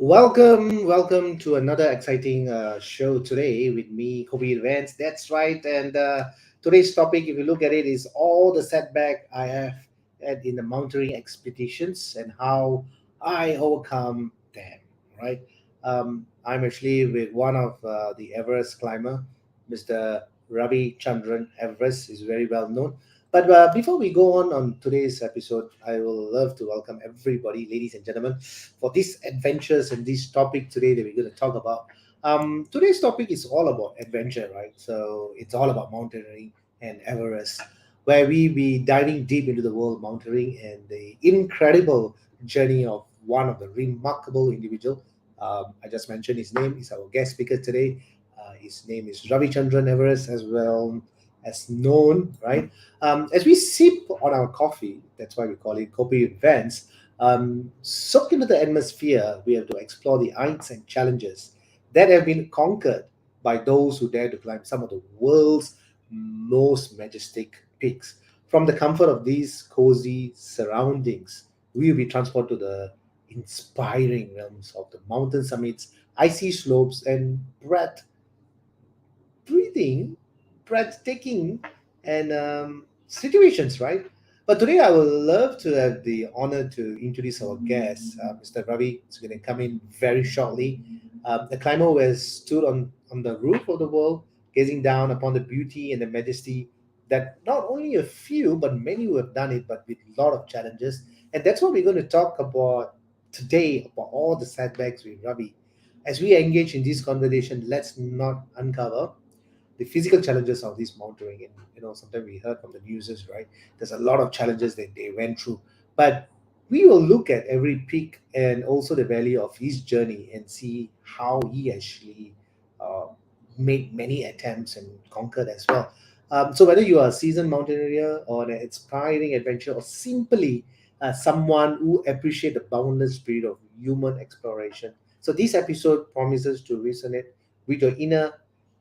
Welcome to another exciting show today with me, Kopi With Vans. That's right, and today's topic, if you look at it, is all the setback I have had in the mountaineering expeditions and how I overcome them. Right, I'm actually with one of the Everest climber, Mr. Ravichandran. Everest is very well known. But before we go on today's episode, I will love to welcome everybody, ladies and gentlemen, for these adventures and this topic today that we're going to talk about. Today's topic is all about adventure, right? So it's all about mountaineering and Everest, where we be diving deep into the world of mountaineering and the incredible journey of one of the remarkable individual. I just mentioned his name. He's our guest speaker today. His name is Ravichandran Everest, as well as known, right? As we sip on our coffee, that's why we call it Kopi With Vans, soaked into the atmosphere, we have to explore the heights and challenges that have been conquered by those who dare to climb some of the world's most majestic peaks. From the comfort of these cozy surroundings, we will be transported to the inspiring realms of the mountain summits, icy slopes, and breathing, breathtaking, and situations, right? But today I would love to have the honor to introduce our guest, Mr. Ravi. Is going to come in very shortly. The climber who has stood on the roof of the world, gazing down upon the beauty and the majesty that not only a few, but many who have done it, but with a lot of challenges. And that's what we're going to talk about today, about all the setbacks with Ravi. As we engage in this conversation, let's not uncover the physical challenges of this mountaineering. And sometimes we heard from the newses, right? There's a lot of challenges that they went through, but we will look at every peak and also the value of his journey and see how he actually uh, made many attempts and conquered as well. So whether you are a seasoned mountaineer or an inspiring adventurer or simply someone who appreciate the boundless spirit of human exploration, so this episode promises to resonate with your inner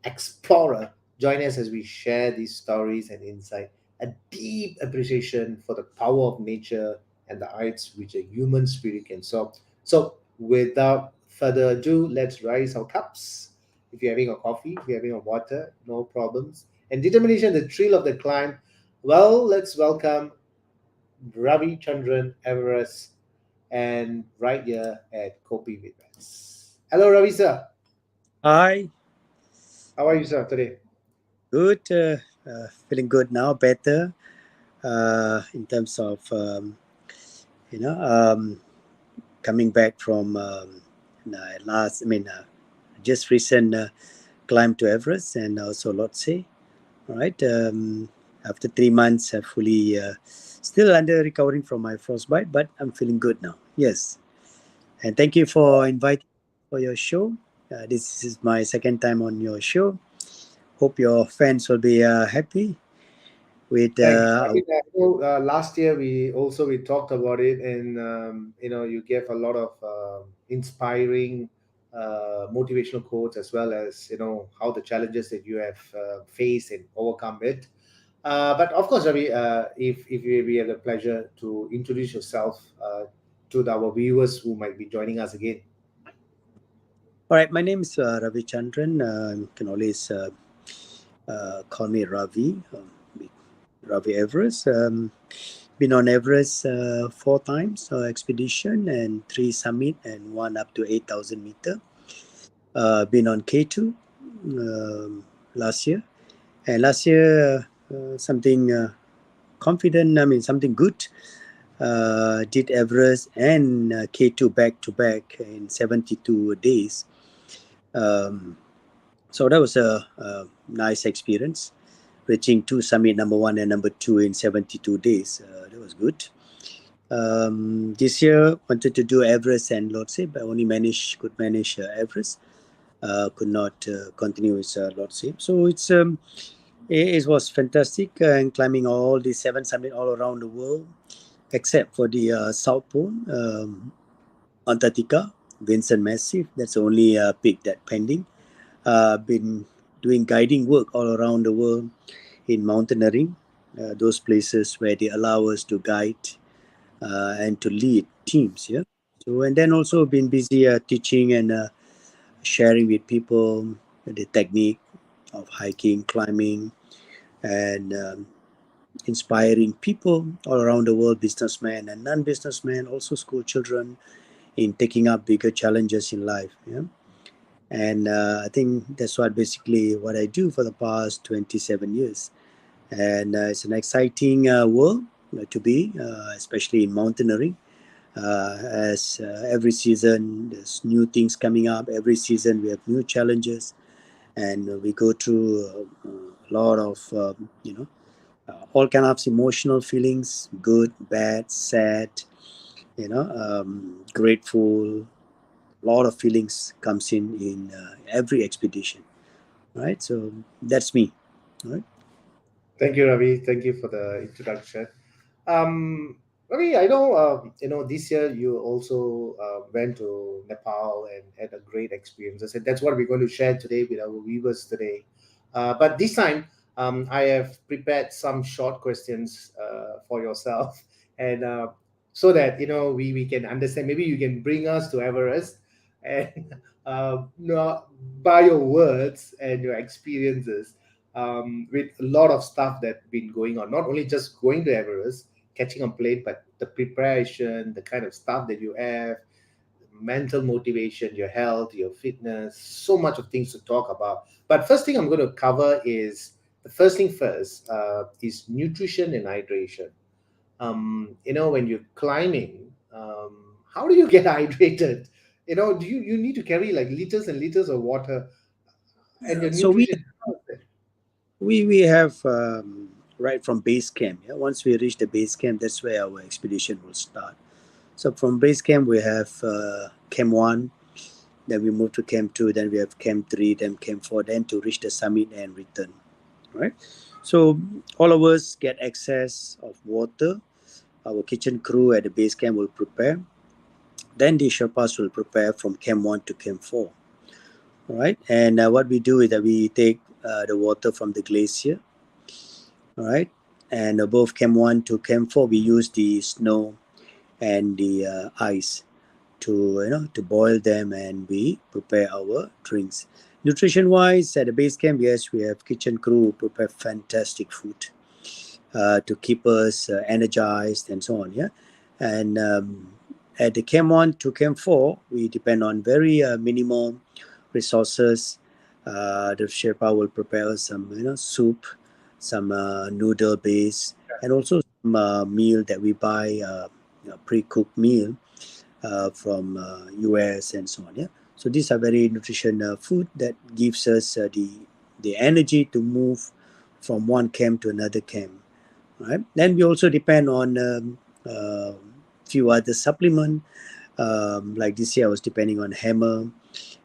explorer. Join us as we share these stories and insight, a deep appreciation for the power of nature and the heights which a human spirit can soar. So, without further ado, let's raise our cups. If you're having a coffee, if you're having a water, no problems. And determination, the thrill of the climb. Well, let's welcome Ravi Chandran Everest and right here at Kopi With Vans. Hello, Ravi sir. Hi, How are you, sir, today? good. Feeling good now, better in terms of you know coming back from last. Just recent climb to Everest and also Lhotse. All right. After 3 months, I fully still under recovering from my frostbite, but I'm feeling good now. Yes, and thank you for inviting for your show. This is my second time on your show. Hope your fans will be happy with Thanks. I mean, I know, last year we talked about it, and you gave a lot of inspiring motivational quotes, as well as how the challenges that you have faced and overcome it. But of course, Ravi, if we have the pleasure to introduce yourself to our viewers who might be joining us again. All right, my name is Ravichandran. You can always call me Ravi. Ravi Everest. Been on Everest 4 times expedition and 3 summit and one up to 8,000 meter. Been on K2 last year, and last year something confident. I mean something good. Did Everest and K2 back to back in 72 days. Um, so that was a nice experience. Reaching two summit, number one and number two in 72 days. That was good. This year wanted to do Everest and Lhotse, but only could manage Everest. Could not continue with Lhotse. So it was fantastic and climbing all the 7 summits all around the world, except for the South Pole, Antarctica, Vincent Massif. That's the only peak that pending. Been doing guiding work all around the world in mountaineering, those places where they allow us to guide and to lead teams. Yeah. So and then also been busy teaching and sharing with people the technique of hiking, climbing, and inspiring people all around the world, businessmen and non-businessmen, also school children, in taking up bigger challenges in life. Yeah. And I think that's what I do for the past 27 years. And it's an exciting world to be, especially in mountaineering. As every season, there's new things coming up. Every season, we have new challenges, and we go through a lot of, all kind of emotional feelings: good, bad, sad, grateful. A lot of feelings comes in every expedition. Right. So that's me. Right. Thank you, Ravi. Thank you for the introduction. Ravi, I know this year you also went to Nepal and had a great experience. I said that's what we're going to share today with our viewers today. But this time, I have prepared some short questions for yourself, and so that we can understand. Maybe you can bring us to Everest, and by your words and your experiences, with a lot of stuff that's been going on. Not only just going to Everest, catching a plane, but the preparation, the kind of stuff that you have, mental motivation, your health, your fitness, so much of things to talk about. But first thing I'm going to cover is the first thing first is nutrition and hydration. When you're climbing, how do you get hydrated? Do you need to carry like liters and liters of water, and your So we nutrition? we have right from base camp. Yeah, once we reach the base camp, that's where our expedition will start. So from base camp we have camp 1, then we move to camp 2, then we have camp 3, then camp 4, then to reach the summit and return. Right. So all of us get access of water. Our kitchen crew at the base camp will prepare. Then the Sherpas will prepare from camp 1 to camp 4. All right. And what we do is that we take the water from the glacier. All right. And above camp 1 to camp 4, we use the snow and the ice to boil them, and we prepare our drinks. Nutrition wise, at the base camp, yes, we have kitchen crew who prepare fantastic food to keep us energized and so on. Yeah. And at the camp 1 to camp 4, we depend on very minimal resources. The Sherpa will prepare some soup, some noodle base, and also some meal that we buy, pre-cooked meal from US and so on. Yeah. So these are very nutrition food that gives us the energy to move from one camp to another camp. Right. Then we also depend on few other supplement. Like this year, I was depending on hammer,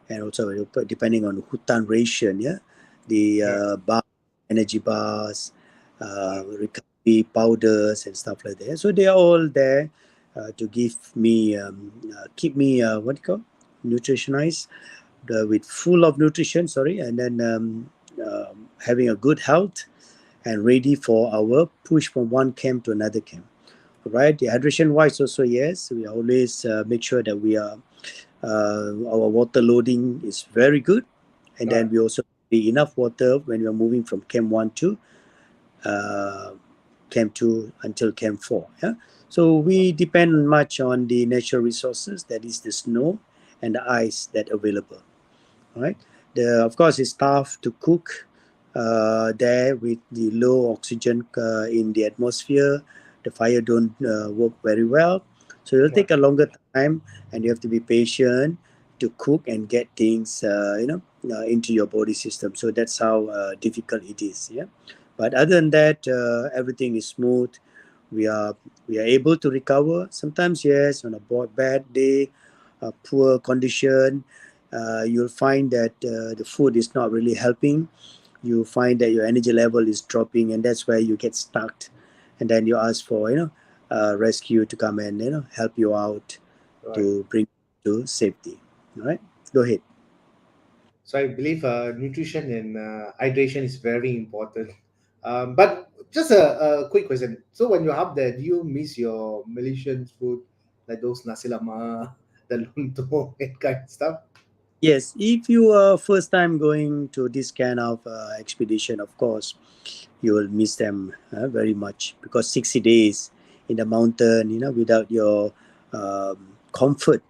and also depending on hutan ration. Yeah, the bar, energy bars, recovery powders, and stuff like that. So they are all there to give me keep me what do you call nutritionized, with full of nutrition, sorry, and then having a good health and ready for our push from one camp to another camp. Right, the hydration wise also, yes, we always make sure that we are our water loading is very good, and then Right. we also need enough water when we are moving from camp 1 to uh, camp 2 until camp 4. Yeah, so we depend much on the natural resources, that is the snow and the ice that available. Right, of course it's tough to cook there with the low oxygen in the atmosphere. The fire don't work very well, so it'll Right. take a longer time, and you have to be patient to cook and get things into your body system. So that's how difficult it is. Yeah, but other than that, everything is smooth. We are able to recover. Sometimes, yes, on a bad day, a poor condition, you'll find that the food is not really helping. You find that your energy level is dropping, and that's where you get stuck. And then you ask for rescue to come and help you out Right. to bring you to safety. All right, go ahead. So I believe nutrition and hydration is very important. But just a quick question. So when you're up there, do you miss your Malaysian food, like those nasi lemak, the lontong, and kind of stuff? Yes, if you are first time going to this kind of expedition, of course, you will miss them very much, because 60 days in the mountain, without your comfort,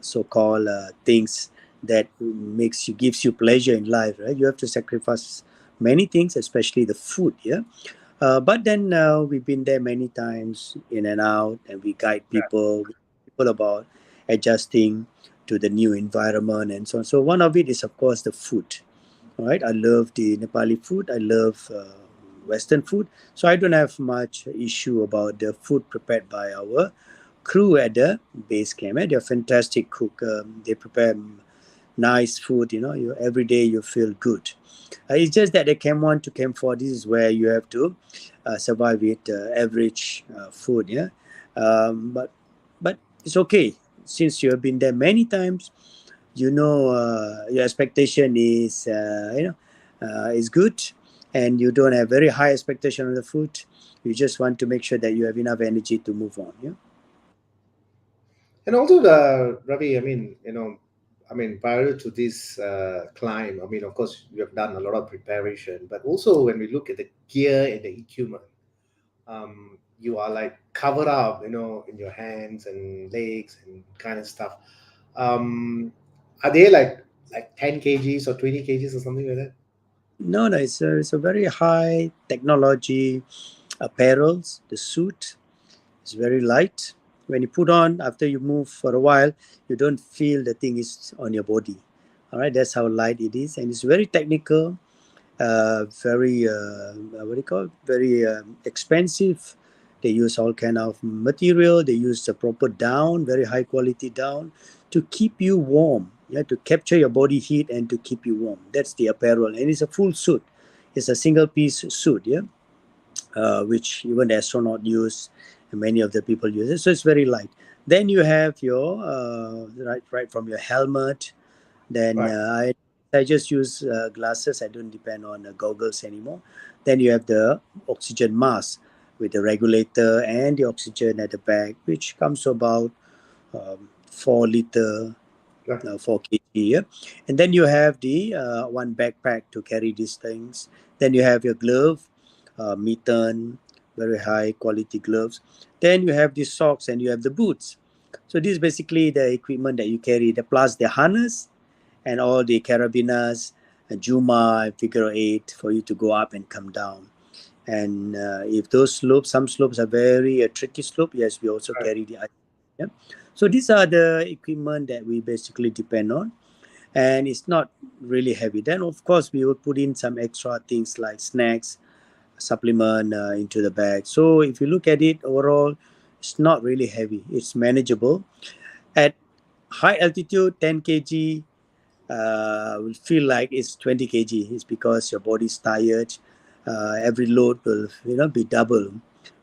so-called things that makes you gives you pleasure in life, right? You have to sacrifice many things, especially the food. Yeah, but then we've been there many times, in and out, and we guide people about adjusting to the new environment and so on. So one of it is, of course, the food. All right, I love the Nepali food. I love Western food, so I don't have much issue about the food prepared by our crew at the base camp. They're fantastic cook. They prepare nice food. You every day you feel good. It's just that the camp 1 to camp 4, this is where you have to survive with average food. Yeah, but it's okay, since you have been there many times. Your expectation is good, and you don't have very high expectation on the food. You just want to make sure that you have enough energy to move on. Yeah. And also the Ravi, I mean, prior to this climb, I mean, of course, you have done a lot of preparation, but also when we look at the gear and the equipment, you are like covered up, in your hands and legs and kind of stuff. Um, are they like 10 kgs or 20 kgs or something like that? No, no, it's a very high technology apparels. The suit is very light. When you put on, after you move for a while, you don't feel the thing is on your body. All right, that's how light it is, and it's very technical. Very what do you call it? Very expensive. They use all kind of material. They use the proper down, very high quality down, to keep you warm. Yeah, to capture your body heat and to keep you warm. That's the apparel, and it's a full suit. It's a single piece suit. Yeah, which even the astronaut use, and many of the people use it. So it's very light. Then you have your right from your helmet. Then Right. I just use glasses. I don't depend on goggles anymore. Then you have the oxygen mask with the regulator and the oxygen at the back, which comes to about 4 liter, Right. 4 kg. Yeah? And then you have the one backpack to carry these things. Then you have your glove, mitten, very high quality gloves. Then you have the socks and you have the boots. So this is basically the equipment that you carry. The plus the harness and all the carabiners, Juma, and figure eight for you to go up and come down. And if those slopes, some slopes are very tricky slope, yes, we also Right. carry the ice. Yeah. So these are the equipment that we basically depend on, and it's not really heavy. Then of course we would put in some extra things like snacks, supplement into the bag. So if you look at it overall, it's not really heavy. It's manageable. At high altitude, 10 kg will feel like it's 20 kg. It's because your body's tired. Every load will be double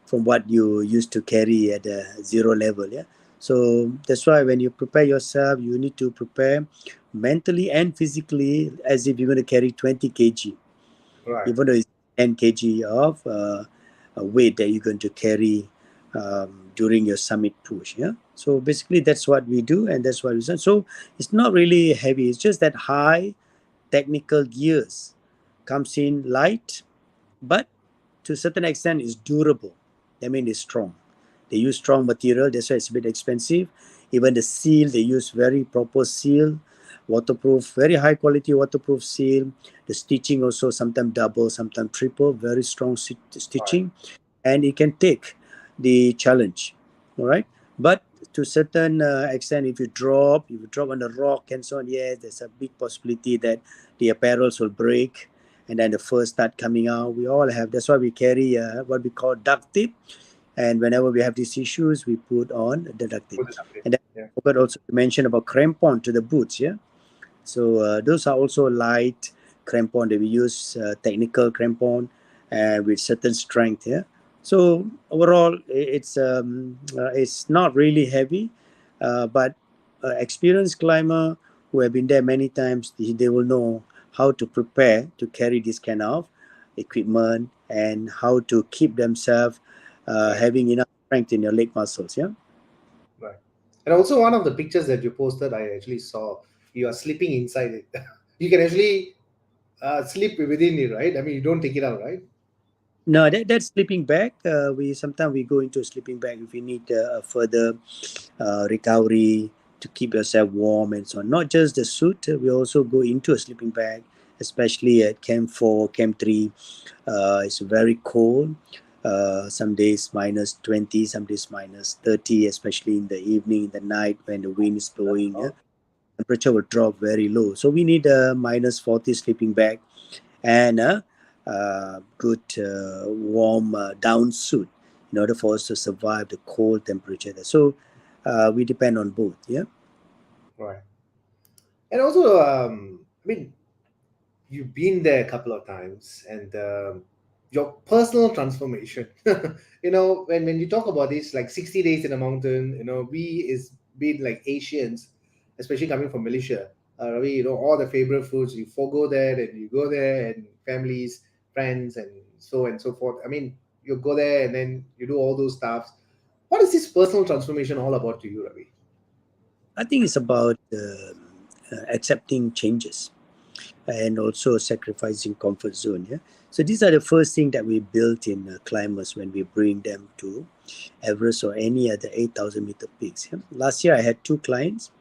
from what you used to carry at a zero level. Yeah. So that's why when you prepare yourself, you need to prepare mentally and physically as if you're going to carry 20 kg, Right. even though it's 10 kg of weight that you're going to carry during your summit push. Yeah. So basically, that's what we do, and that's what we do. So it's not really heavy. It's just that high technical gears comes in light, but to a certain extent is durable. That means it's strong. They use strong material, that's why it's a bit expensive. Even the seal, they use very proper seal, waterproof, very high quality waterproof seal. The stitching also sometimes double, sometimes triple, very strong Right. stitching, and it can take the challenge. All right, but to a certain extent, if you drop on the rock and so on, yes, there's a big possibility that the apparels will break and then the fur start coming out. We all have, that's why we carry what we call duct tape, and whenever we have these issues, we put on the duct tape. Put it up there. And then Yeah. I forgot also to mention about crampon to the boots. Yeah, so those are also light crampon that we use, technical crampon, with certain strength. Yeah. So overall, it's not really heavy, but experienced climber who have been there many times, they will know how to prepare to carry this kind of equipment and how to keep themselves Right. having enough strength in your leg muscles. Yeah. Right. And also one of the pictures that you posted, I actually saw you are sleeping inside it. You can actually sleep within it, right? I mean, you don't take it out, right? No, that's sleeping bag. We sometimes we go into a sleeping bag if we need a further recovery to keep yourself warm and so on. Not just the suit, we also go into a sleeping bag, especially at Camp 4, Camp 3. It's very cold. Some days minus 20, some days minus 30, especially in the evening, in the night when the wind is blowing. Yeah? Temperature will drop very low. So we need a minus 40 sleeping bag and a good warm down suit in order for us to survive the cold temperature there. So we depend on both. Yeah. Right. And also, I mean, you've been there a couple of times, and your personal transformation. When you talk about this, like 60 days in a mountain, we is being like Asians, especially coming from Malaysia. Ravi, all the favorite foods you forego that, and you go there, and families, friends, and so forth. I mean, you go there and then you do all those stuff. What is this personal transformation all about to you, Ravi? I think it's about accepting changes and also sacrificing comfort zone. Yeah. So these are the first thing that we built in climbers when we bring them to Everest or any other 8,000-meter peaks. Yeah. Last year I had two clients.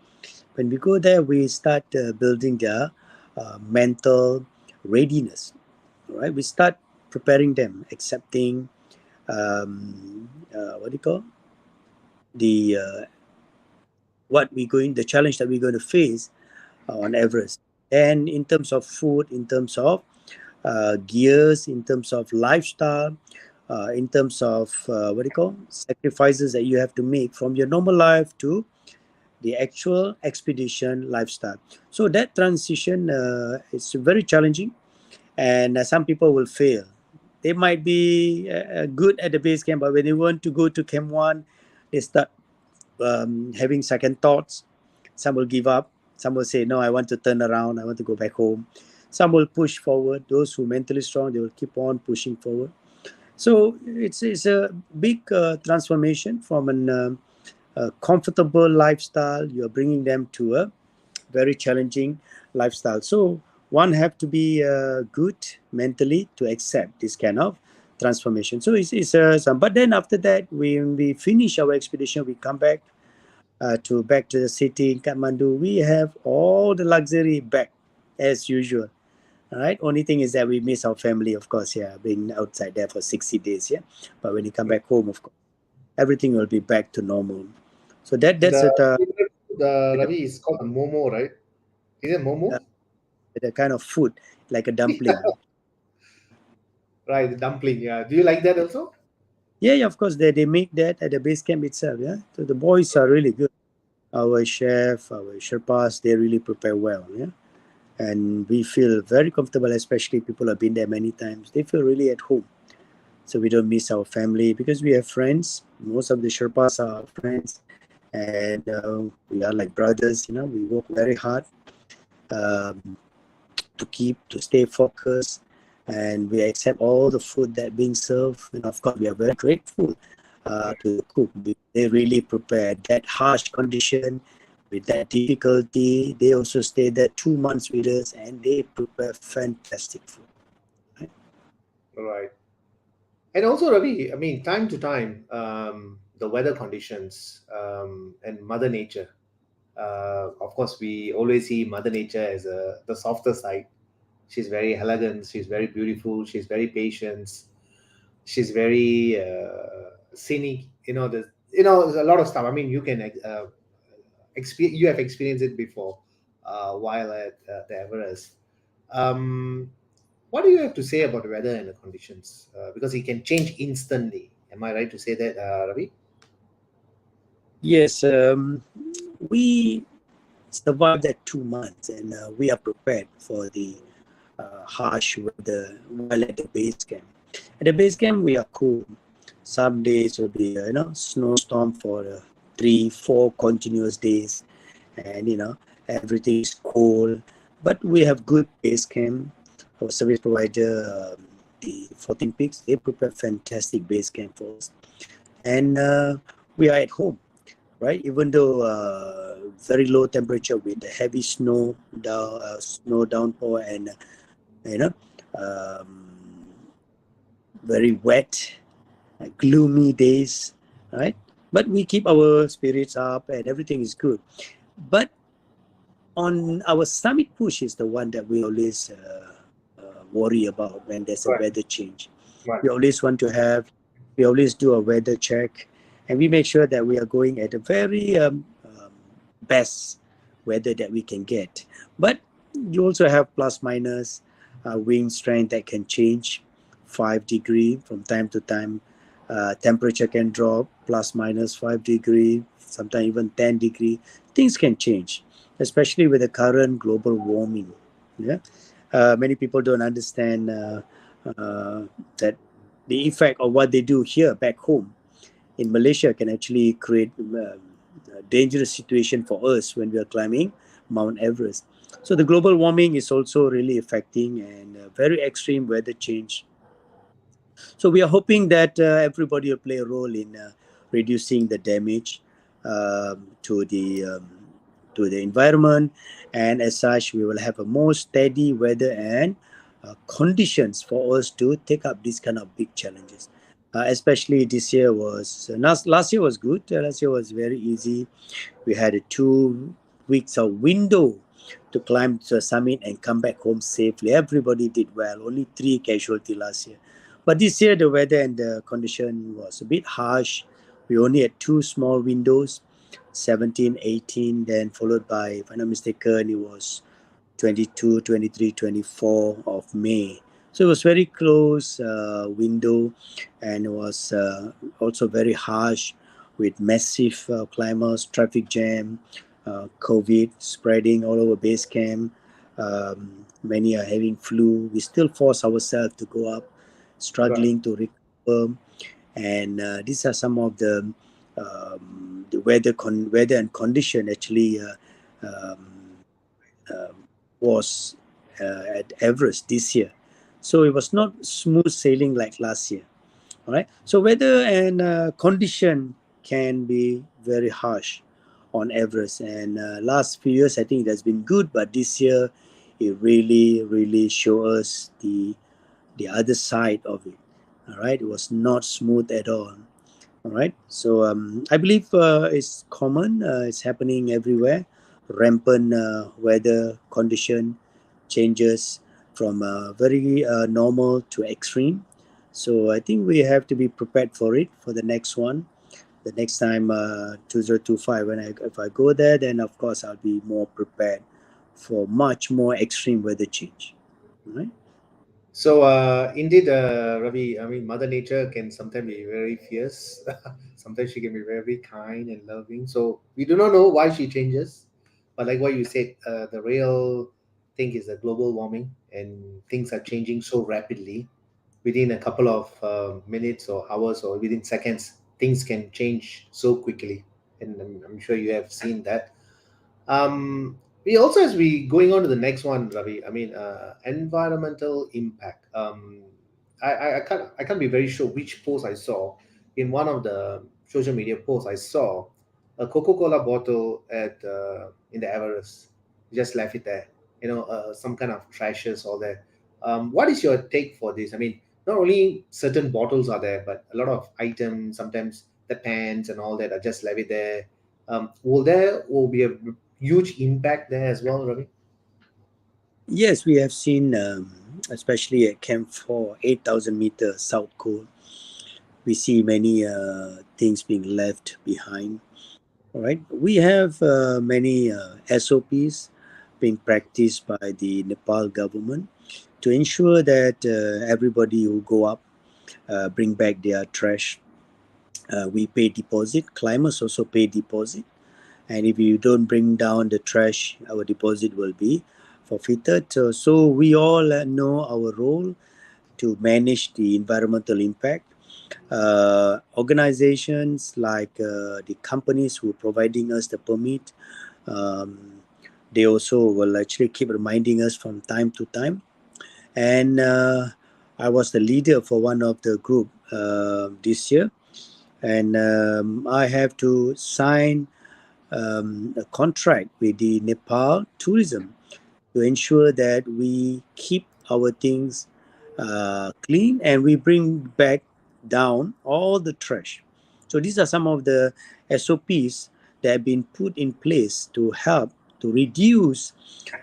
When we go there, we start building their mental readiness. All right, we start preparing them, accepting what do you call the the challenge that we're going to face on Everest. And in terms of food, in terms of gears, in terms of lifestyle, in terms of what do you call sacrifices that you have to make from your normal life to the actual expedition lifestyle. So that transition is very challenging, and some people will fail. They might be good at the base camp, but when they want to go to Camp 1, they start having second thoughts. Some will give up. Some will say, no, I want to turn around. I want to go back home. Some will push forward. Those who are mentally strong, they will keep on pushing forward. So it's a big transformation from a comfortable lifestyle. You are bringing them to a very challenging lifestyle. So one have to be good mentally to accept this kind of transformation. So it's some. But then after that, when we finish our expedition, we come back to the city in Kathmandu. We have all the luxury back as usual. All right. Only thing is that we miss our family, of course. Yeah, being outside there for 60 days. Yeah, but when you come back home, of course, everything will be back to normal. So that's The it. the Like Ravi is called the Momo, right? Is it a, Momo? a kind of food, like a dumpling. Right, the dumpling. Yeah. Do you like that also? Yeah, yeah, of course, they make that at the base camp itself. Yeah, so the boys are really good. Our chef, our Sherpas, they really prepare well. Yeah, and we feel very comfortable, especially people have been there many times. They feel really at home. So we don't miss our family because we have friends. Most of the Sherpas are our friends. and we are like brothers. We work very hard um, to stay focused, and we accept all the food that being served. Of course, we are very grateful to the cook. They really prepare that harsh condition with that difficulty. They also stay there 2 months with us, and they prepare fantastic food. Right? Right. And also, Ravi, I mean, time to time, the weather conditions and Mother Nature. Of course, we always see Mother Nature as the softer side. She's very elegant. She's very beautiful. She's very patient. She's very scenic. There's a lot of stuff. I mean, you can you have experienced it before while at the Everest. Um, what do you have to say about the weather and the conditions? Because it can change instantly. Am I right to say that, Ravi? Yes, we survived that 2 months, and we are prepared for the harsh weather while at the base camp. At the base camp, we are cool. Some days will be, snowstorm for 3, 4 continuous days, and everything is cold. But we have good base camp. Our service provider, the 14 Peaks, they prepare fantastic base camp for us, and we are at home, right? Even though very low temperature with the heavy snow downpour, and you know, um, very wet, gloomy days, right? But we keep our spirits up, and everything is good. But on our summit push is the one that we always worry about when there's a Right. weather change. Right. We always want to have, we always do a weather check, and we make sure that we are going at the very best weather that we can get. But you also have plus minus wind strength that can change 5 degree from time to time. Temperature can drop plus minus 5 degree, sometimes even 10 degree. Things can change, especially with the current global warming. Yeah, many people don't understand that the effect of what they do here back home in Malaysia can actually create a dangerous situation for us when we are climbing Mount Everest. So the global warming is also really affecting, and very extreme weather change. So we are hoping that everybody will play a role in reducing the damage to the environment, and as such, we will have a more steady weather and conditions for us to take up these kind of big challenges. Especially this year was last year was good. Last year was very easy. We had a 2 weeks of window to climb to the summit and come back home safely. Everybody did well. Only 3 casualties last year. But this year, the weather and the condition was a bit harsh. We only had 2 small windows, 17, 18, then followed by, if I'm not mistaken, it was 22, 23, 24 of May. So it was very close window, and it was also very harsh with massive climbers, traffic jam, COVID spreading all over base camp. Many are having flu. We still force ourselves to go up, Right. struggling to recover. And these are some of the weather and condition actually um, was at Everest this year. So it was not smooth sailing like last year. All right. So weather and condition can be very harsh on Everest. And last few years, I think it has been good, but this year, it really show us the other side of it. All right. It was not smooth at all. All right. So I believe it's common. It's happening everywhere. Rampant weather condition changes from very normal to extreme. So I think we have to be prepared for it for the next one. The next time 2025, if I go there, then of course I'll be more prepared for much more extreme weather change. All right. So, indeed, Ravi, I mean, Mother Nature can sometimes be very fierce. Sometimes she can be very kind and loving. So, we do not know why she changes. But, like what you said, the real thing is the global warming, and things are changing so rapidly. Within a couple of minutes or hours or within seconds, things can change so quickly. and I'm sure you have seen that. We also, as we going on to the next one, Ravi. I mean, environmental impact. I can't be very sure which post I saw. In one of the social media posts, I saw a Coca-Cola bottle at in the Everest. Just left it there. Some kind of trashes all there. What is your take for this? I mean, not only certain bottles are there, but a lot of items. Sometimes the pans and all that are just left it there. Will be a huge impact there as well, Ravi? Yes, we have seen, especially at Camp 4, 8,000 meters South Cone, we see many things being left behind. All right, we have many SOPs being practiced by the Nepal government to ensure that everybody who go up bring back their trash. We pay deposit. Climbers also pay deposit, and if you don't bring down the trash, our deposit will be forfeited. So we all know our role to manage the environmental impact. Organizations like the companies who are providing us the permit, um, they also will actually keep reminding us from time to time. And I was the leader for one of the group this year, and I have to sign a contract with the Nepal tourism to ensure that we keep our things clean and we bring back down all the trash. So these are some of the SOPs that have been put in place to help to reduce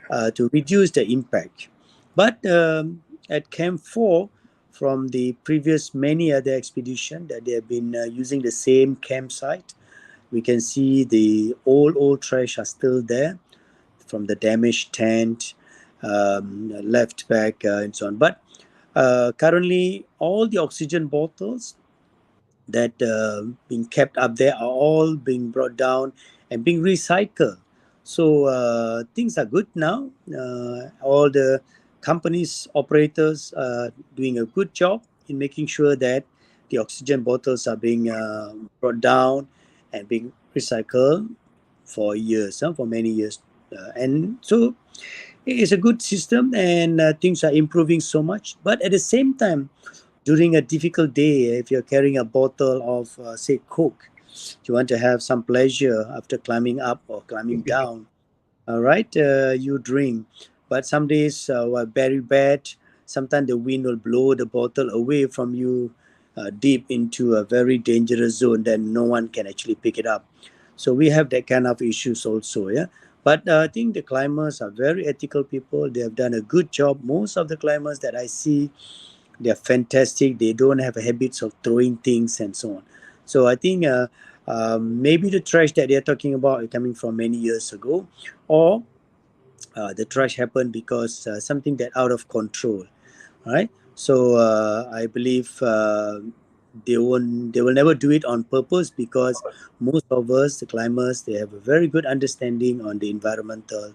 the impact. But at Camp 4, from the previous many other expedition that they have been using the same campsite, we can see the old trash are still there from the damaged tent, left back, and so on. But currently, all the oxygen bottles that being kept up there are all being brought down and being recycled. So things are good now. All the companies operators are doing a good job in making sure that the oxygen bottles are being brought down and being recycled for years, for many years. And so it's a good system, and things are improving so much. But at the same time, during a difficult day, if you're carrying a bottle of, say, Coke, you want to have some pleasure after climbing up or climbing down. All right, you drink. But some days were very bad. Sometimes the wind will blow the bottle away from you deep into a very dangerous zone. Then no one can actually pick it up. So we have that kind of issues also. Yeah. But I think the climbers are very ethical people. They have done a good job. Most of the climbers that I see, they're fantastic. They don't have habits of throwing things and so on. So I think maybe the trash that they're talking about is coming from many years ago, or the trash happened because something that out of control, right? So I believe they will never do it on purpose, because most of us, the climbers, they have a very good understanding on the environmental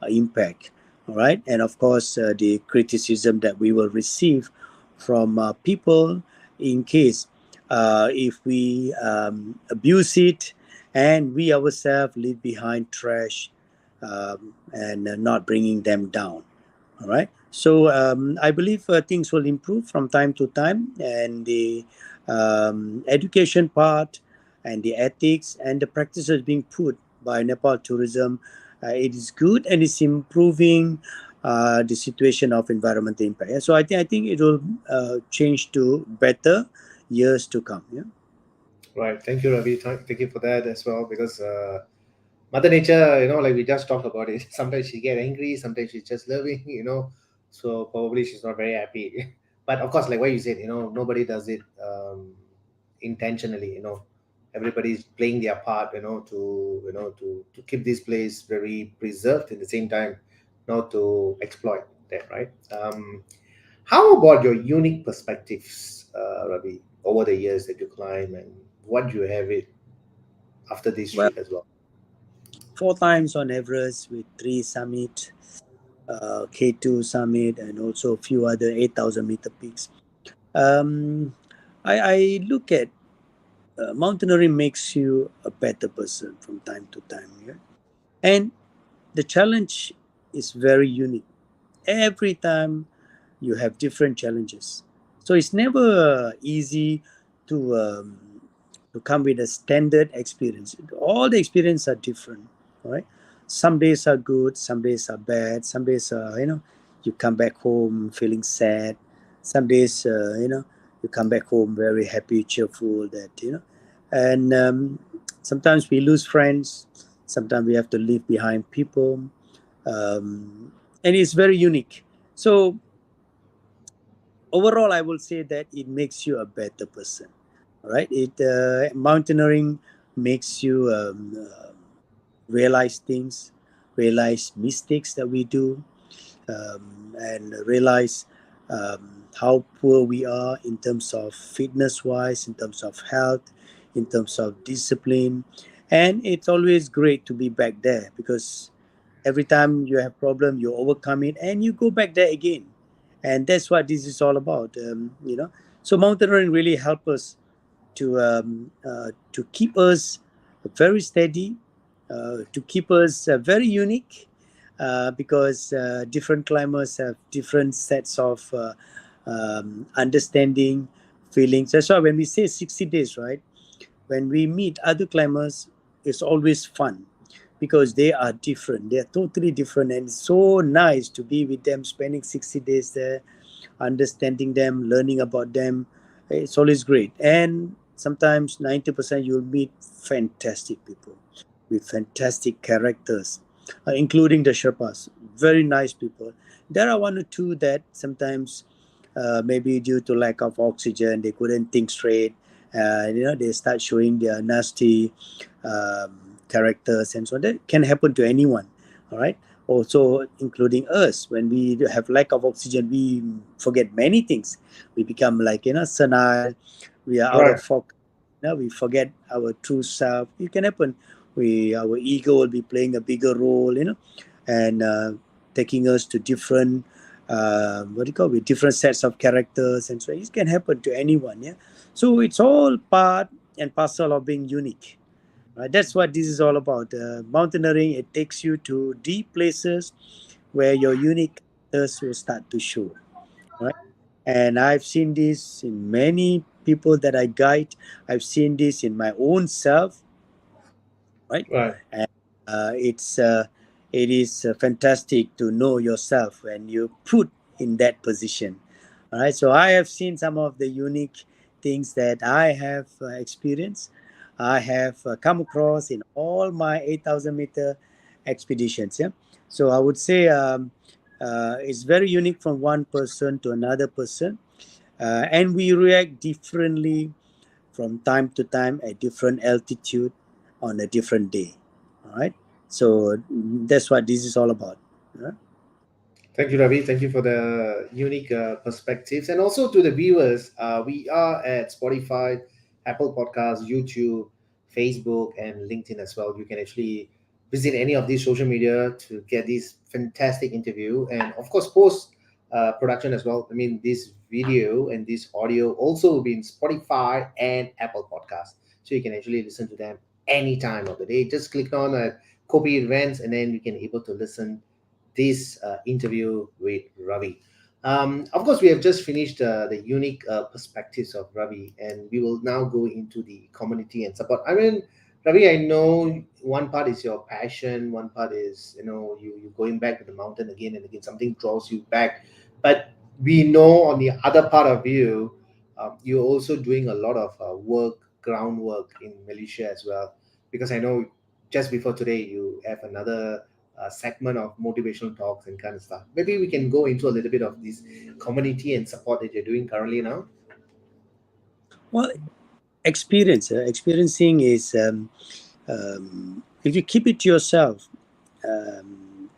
impact. All right, and of course the criticism that we will receive from people in case if we abuse it and we ourselves leave behind trash and not bringing them down. All right. So I believe things will improve from time to time, and the education part and the ethics and the practices being put by Nepal tourism, it is good and it's improving the situation of environmental impact. And so I think it will change to better years to come. Yeah. Right. Thank you, Ravi. Thank you for that as well. Because Mother Nature, like we just talked about it. Sometimes she get angry. Sometimes she's just loving. So probably she's not very happy. But of course, like what you said, nobody does it intentionally. Everybody's playing their part. To keep this place very preserved. At the same time, not to exploit that. Right. How about your unique perspectives, Ravi, over the years that you climb, and what you have it after this Well, trip as well? 4 times on Everest with 3 summit, K2 summit, and also a few other 8,000 meter peaks. Um, I look at mountaineering makes you a better person from time to time. Yeah? And the challenge is very unique. Every time you have different challenges. So it's never easy to come with a standard experience. All the experiences are different, all right? Some days are good, some days are bad, some days are, you come back home feeling sad. Some days, you come back home very happy, cheerful, and sometimes we lose friends. Sometimes we have to leave behind people, and it's very unique. So overall, I will say that it makes you a better person. All right, it mountaineering makes you realize things, realize mistakes that we do, and realize how poor we are in terms of fitness wise, in terms of health, in terms of discipline. And it's always great to be back there, because every time you have problem, you overcome it and you go back there again. And that's what this is all about. So mountaineering really help us to keep us very steady, to keep us very unique, because different climbers have different sets of understanding, feelings. That's why when we say 60 days, right? When we meet other climbers, it's always fun, because they are different. They are totally different, and it's so nice to be with them, spending 60 days there, understanding them, learning about them. It's always great. And sometimes 90% you'll meet fantastic people with fantastic characters, including the Sherpas. Very nice people. There are one or two that sometimes, maybe due to lack of oxygen, they couldn't think straight. They start showing their nasty characters and so on. That can happen to anyone. All right. Also, including us, when we have lack of oxygen, we forget many things. We become like senile. We are out of Right. focus. We forget our true self. It can happen. Our ego will be playing a bigger role. And taking us to different, what do you call, with different sets of characters, and so it can happen to anyone. Yeah. So it's all part and parcel of being unique. Right? That's what this is all about. Mountaineering, it takes you to deep places where your unique characters will start to show. Right? And I've seen this in many people that I guide. I've seen this in my own self, right? Right. And it is fantastic to know yourself when you put in that position. All right. So I have seen some of the unique things that I have experienced. I have come across in all my 8,000-meter expeditions. Yeah. So I would say it's very unique from one person to another person, and we react differently from time to time at different altitude on a different day. All right. So that's what this is all about. Yeah? Thank you, Ravi. Thank you for the unique perspectives. And also to the viewers, we are at Spotify, Apple Podcasts, YouTube, Facebook, and LinkedIn as well. You can actually visit any of these social media to get this fantastic interview. And of course, post production as well. I mean, this video and this audio also will be in Spotify and Apple Podcasts. So you can actually listen to them any time of the day. Just click on Kopi With Vans, and then you can able to listen this interview with Ravi. Of course, we have just finished the unique perspectives of Ravi, and we will now go into the community and support. I mean, Ravi, I know one part is your passion, one part is you going back to the mountain again and again. Something draws you back, but we know on the other part of you, you're also doing a lot of work, groundwork in Malaysia as well. Because I know just before today you have another segment of motivational talks and kind of stuff. Maybe we can go into a little bit of this community and support that you're doing currently now. Well, experiencing is, if you keep it to yourself,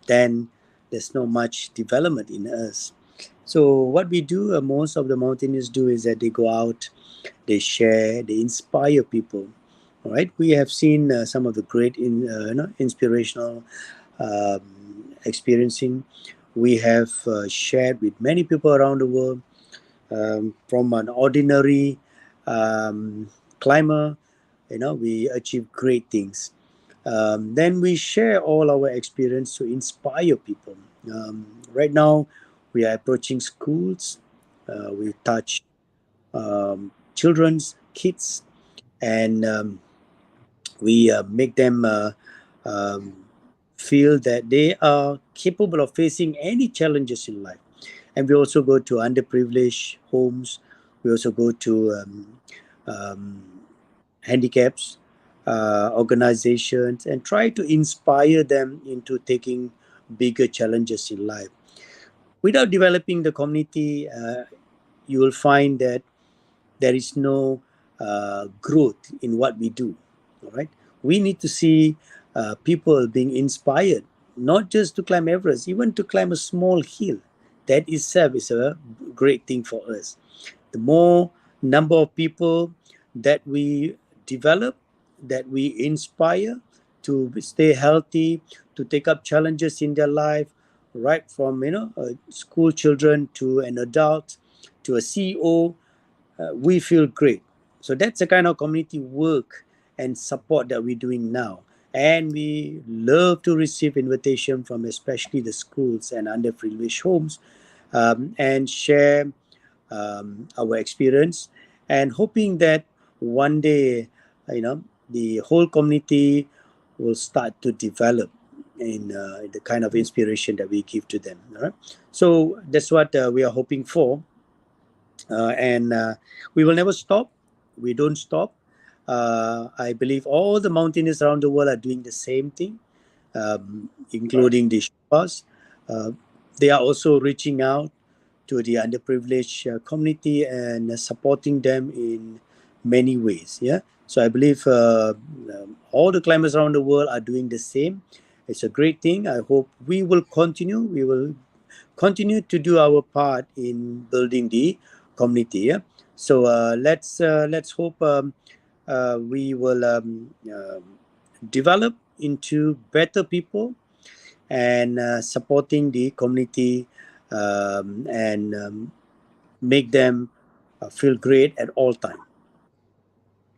then there's not much development in us. So what we do, most of the mountaineers do, is that they go out, they share, they inspire people. All right, we have seen some of the great inspirational experiencing. We have shared with many people around the world, from an ordinary climber we achieve great things. Then we share all our experience to inspire people. Right now, we are approaching schools. We touch children's kids, and we make them feel that they are capable of facing any challenges in life. And we also go to underprivileged homes. We also go to um, handicaps organizations and try to inspire them into taking bigger challenges in life. Without developing the community, you will find that there is no growth in what we do. All right, we need to see people being inspired, not just to climb Everest, even to climb a small hill. That itself is a great thing for us. The more number of people that we develop, that we inspire to stay healthy, to take up challenges in their life, right from school children to an adult to a CEO, we feel great. So that's the kind of community work and support that we're doing now. And we love to receive invitation from especially the schools and underprivileged homes, and share our experience, and hoping that one day, the whole community will start to develop in the kind of inspiration that we give to them. All right. So that's what we are hoping for, and we will never stop. We don't stop. I believe all the mountaineers around the world are doing the same thing, including the Sherpas. Uh, they are also reaching out to the underprivileged community and supporting them in many ways. Yeah. So I believe all the climbers around the world are doing the same. It's a great thing. I hope we will continue. We will continue to do our part in building the community. Yeah? So let's hope we will develop into better people and supporting the community, and make them feel great at all time.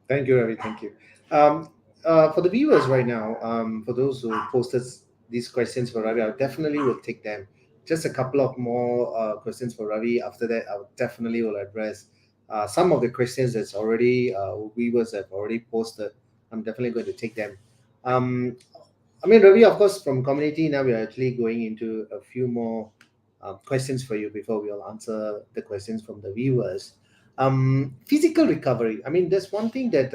Thank you, Ravi. Thank you. Um, for the viewers right now, for those who posted these questions for Ravi, I definitely will take them. Just a couple of more questions for Ravi. After that, I will definitely will address some of the questions that's already viewers have already posted. I'm definitely going to take them. Um, I mean, Ravi, of course, from community now we are actually going into a few more questions for you before we'll answer the questions from the viewers. Physical recovery. I mean, there's one thing that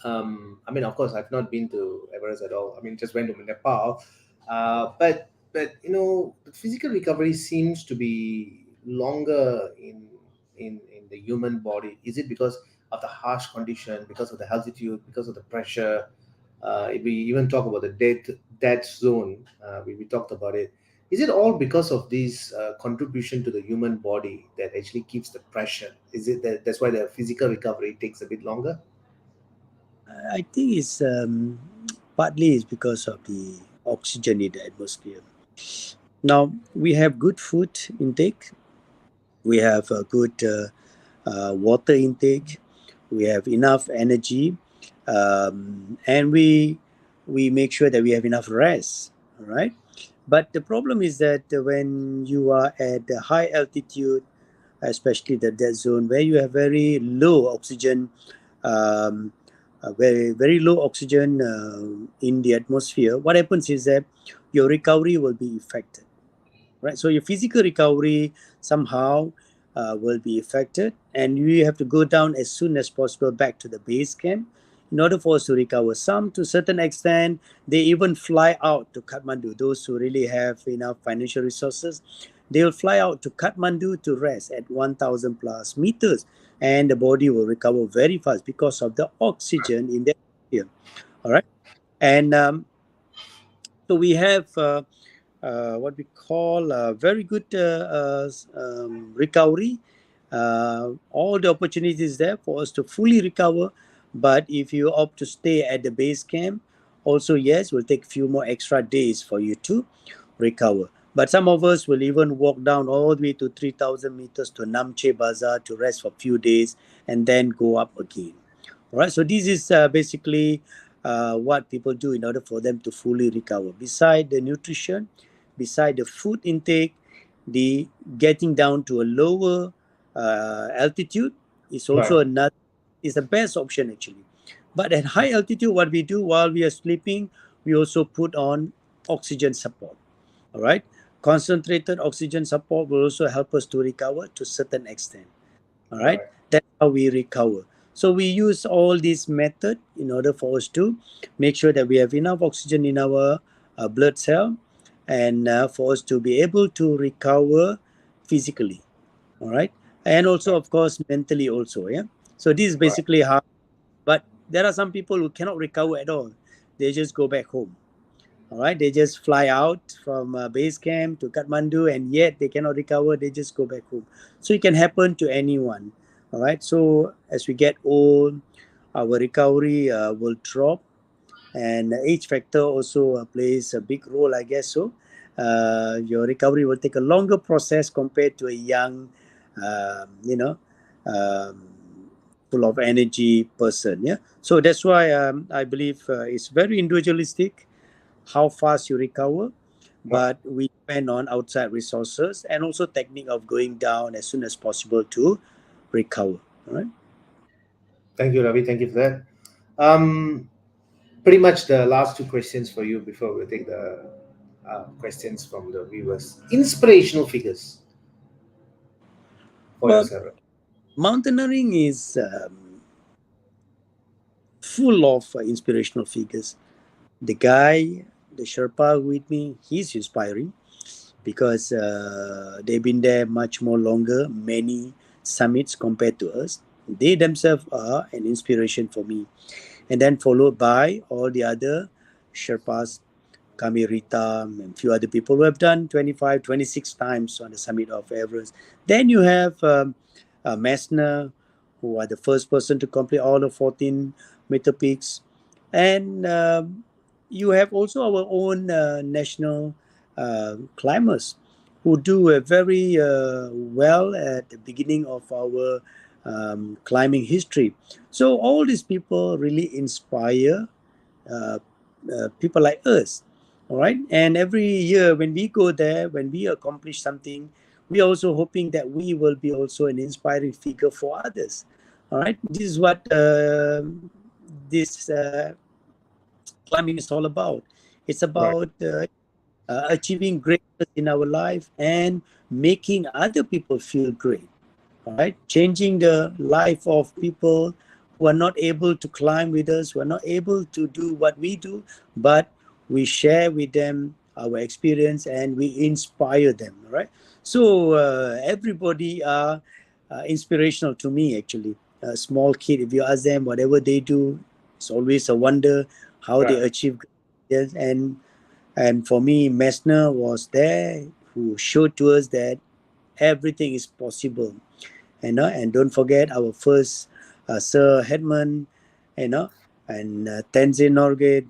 I mean, of course, I've not been to Everest at all. I mean, just went to Nepal, but the physical recovery seems to be longer in the human body. Is it because of the harsh condition, because of the altitude, because of the pressure? If we even talk about the dead zone, we talked about it. Is it all because of this contribution to the human body that actually keeps the pressure? Is it that's why the physical recovery takes a bit longer? I think it's partly is because of the oxygen in the atmosphere. Now we have good food intake, we have a good water intake, we have enough energy, and we make sure that we have enough rest. All right. But the problem is that when you are at a high altitude, especially the dead zone, where you have very low oxygen, um, very low oxygen in the atmosphere, what happens is that your recovery will be affected, right? So your physical recovery somehow will be affected, and you have to go down as soon as possible back to the base camp in order for us to recover. Some, to a certain extent, they even fly out to Kathmandu. Those who really have enough financial resources, they will fly out to Kathmandu to rest at 1,000 plus meters, and the body will recover very fast because of the oxygen in the atmosphere. All right, and so we have what we call very good recovery. All the opportunities there for us to fully recover. But if you opt to stay at the base camp, also yes, will take a few more extra days for you to recover. But some of us will even walk down all the way to 3,000 meters to Namche Bazaar to rest for a few days and then go up again. All right, so this is basically what people do in order for them to fully recover. Beside the nutrition, beside the food intake, the getting down to a lower altitude is also Right. another, is the best option actually. But at high altitude, what we do while we are sleeping, we also put on oxygen support. All right, concentrated oxygen support will also help us to recover to a certain extent. All right, Right. that's how we recover. So we use all these method in order for us to make sure that we have enough oxygen in our blood cell, and for us to be able to recover physically. All right, and also Right. of course mentally also. Yeah, so this is Right. basically how. But there are some people who cannot recover at all. They just go back home. All right, they just fly out from base camp to Kathmandu, and yet they cannot recover. They just go back home. So it can happen to anyone. All right. So as we get old, our recovery will drop, and age factor also plays a big role, I guess. So your recovery will take a longer process compared to a young, you know, um, full of energy person. Yeah. So that's why I believe it's very individualistic how fast you recover, Right. but we depend on outside resources and also technique of going down as soon as possible to recover. All right. Thank you, Ravi. Thank you for that. Um, Pretty much the last two questions for you before we take the questions from the viewers. Inspirational figures for Well, yourself. mountaineering is full of inspirational figures. The guy, the Sherpa with me, he's inspiring because they've been there much more longer, many summits compared to us. They themselves are an inspiration for me. And then followed by all the other Sherpas, Kami Rita, and a few other people who have done 25, 26 times on the summit of Everest. Then you have Messner, who are the first person to complete all the 14-meter peaks. And you have also our own national climbers who do very well at the beginning of our climbing history. So all these people really inspire uh, people like us. All right. And every year when we go there, when we accomplish something, we are also hoping that we will be also an inspiring figure for others. All right. This is what this climbing is all about. It's Right. about achieving greatness in our life and making other people feel great. All right, changing the life of people who are not able to climb with us, who are not able to do what we do, but we share with them our experience and we inspire them. All right, so everybody are inspirational to me actually. A small kid, if you ask them whatever they do, it's always a wonder how they Right. achieve. Yes, and for me, Messner was there who showed to us that everything is possible. And don't forget our first Sir Hedman, you know, and Tenzin Norgay.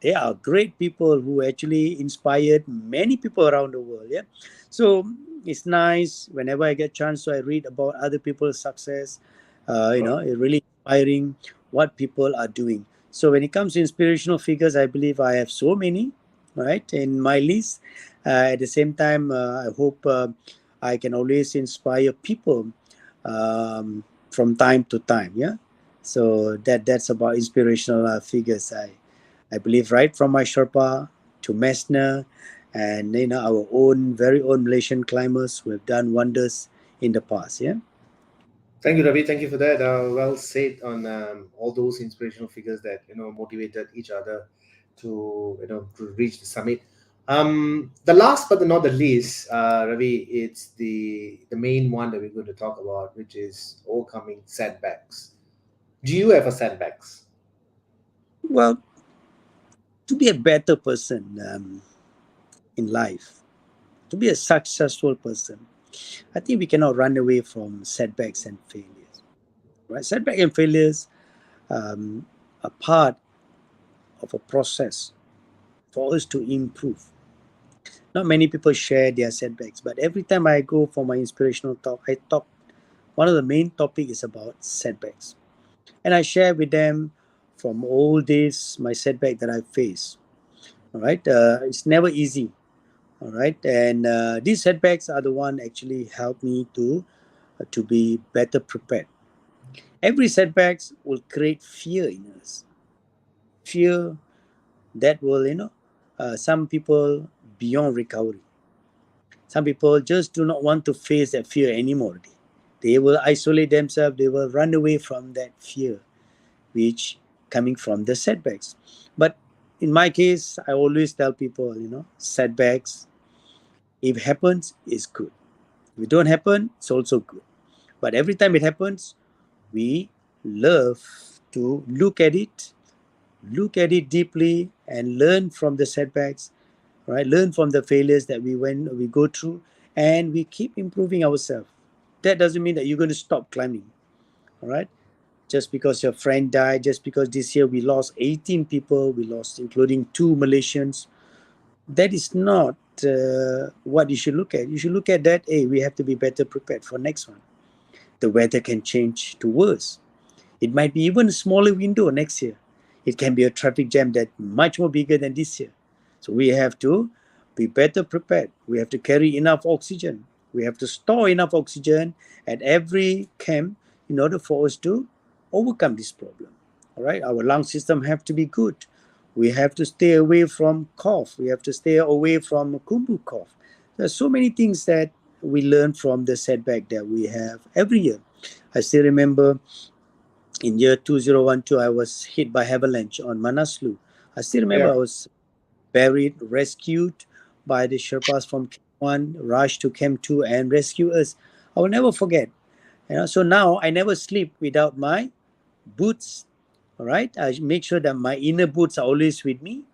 They are great people who actually inspired many people around the world. Yeah, so it's nice whenever I get chance to I read about other people's success. Right. It's really inspiring what people are doing. So when it comes to inspirational figures, I believe I have so many, right, in my list. At the same time, I hope I can always inspire people from time to time. Yeah, so that's about inspirational figures. I believe right from my Sherpa to Messner, and our own very own Malaysian climbers who have done wonders in the past. Yeah. Thank you, Ravi. Thank you for that. Well said on all those inspirational figures that motivated each other to to reach the summit. The last but not the least, Ravi, it's the main one that we're going to talk about, which is overcoming setbacks. Do you have a setbacks? Well, to be a better person in life, to be a successful person, I think we cannot run away from setbacks and failures. Right, setback and failures are part of a process for us to improve. Not many people share their setbacks, but every time I go for my inspirational talk, I talk. One of the main topic is about setbacks. And I share with them from all this my setback that I face. All right, it's never easy. All right, and these setbacks are the one actually help me to be better prepared. Every setbacks will create fear in us. Fear that will, some people beyond recovery. Some people just do not want to face that fear anymore. They will isolate themselves. They will run away from that fear, which coming from the setbacks. But in my case, I always tell people, setbacks, if it happens, is good. If it don't happen, it's also good. But every time it happens, we love to look at it deeply and learn from the setbacks, right? Learn from the failures that we go through, and we keep improving ourselves. That doesn't mean that you're going to stop climbing, all right? Just because your friend died, just because this year we lost 18 people, we lost including two Malaysians. That is not what you should look at. You should look at that. Hey, we have to be better prepared for next one. The weather can change to worse. It might be even a smaller window next year. It can be a traffic jam that much more bigger than this year. So we have to be better prepared. We have to carry enough oxygen. We have to store enough oxygen at every camp in order for us to overcome this problem. All right, our lung system have to be good. We have to stay away from cough. We have to stay away from kumbu cough. There's so many things that we learn from the setback that we have every year. I still remember in year 2012, I was hit by avalanche on Manaslu. I still remember Yeah. I was buried, rescued by the Sherpas from Camp 1, rushed to Camp 2 and rescue us. I will never forget. So now I never sleep without my boots. All right. I make sure that my inner boots are always with me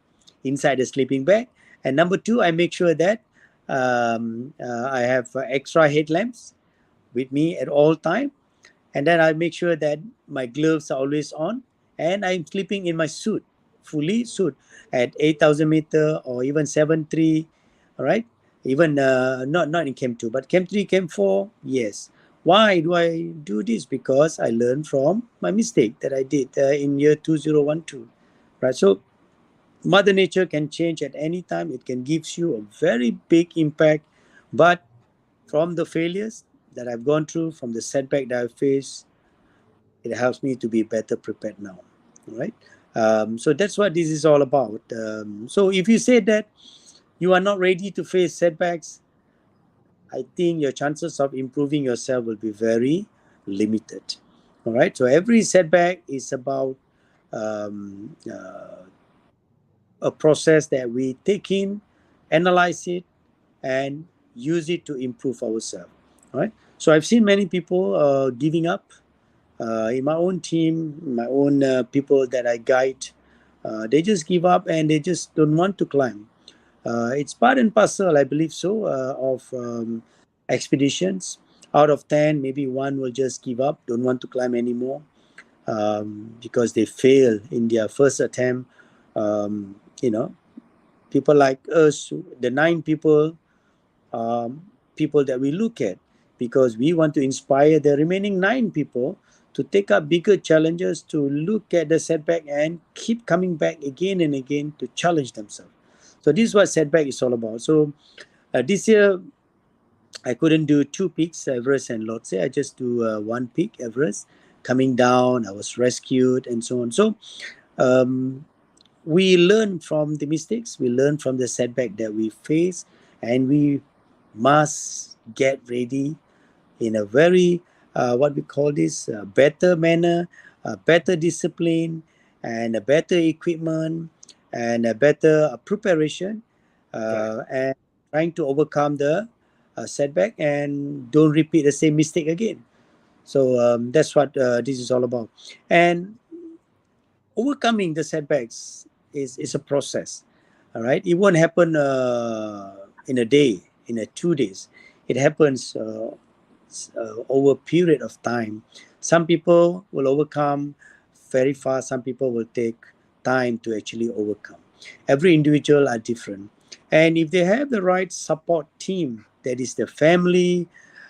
inside the sleeping bag. And number two, I make sure that I have extra headlamps with me at all time, and then I make sure that my gloves are always on, and I'm sleeping in my suit, fully suit at 8,000 meter or even 7.3. All right, even not in Camp 2, but Camp 3, Camp 4, yes. Why do I do this? Because I learned from my mistake that I did in year 2012. Right, so Mother Nature can change at any time. It can give you a very big impact, but from the failures that I've gone through, from the setback that I've faced, it helps me to be better prepared now. All right. So that's what this is all about. So if you say that you are not ready to face setbacks, I think your chances of improving yourself will be very limited. All right. So every setback is about um, uh, a process that we take in, analyze it, and use it to improve ourselves. All right. So I've seen many people giving up in my own team, my own people that I guide. They just give up and they just don't want to climb. It's part and parcel, I believe so, of expeditions. Out of 10, maybe one will just give up, don't want to climb anymore because they fail in their first attempt. You know, people like us, the 9 people, people that we look at, because we want to inspire the remaining 9 people to take up bigger challenges, to look at the setback and keep coming back again and again to challenge themselves. So this is what setback is all about. So this year I couldn't do 2 peaks, Everest and Lhotse. I just do one peak, Everest. Coming down, I was rescued and so on. So um, we learn from the mistakes, we learn from the setback that we face, and we must get ready in a very what we call this better manner, better discipline, and a better equipment, and a better preparation, Correct. and trying to overcome the setback and don't repeat the same mistake again. So that's what this is all about. And overcoming the setbacks is a process. All right, it won't happen in a day, in a 2 days. It happens over a period of time. Some people will overcome very fast. Some people will take time to actually overcome. Every individual are different, and if they have the right support team, that is the family,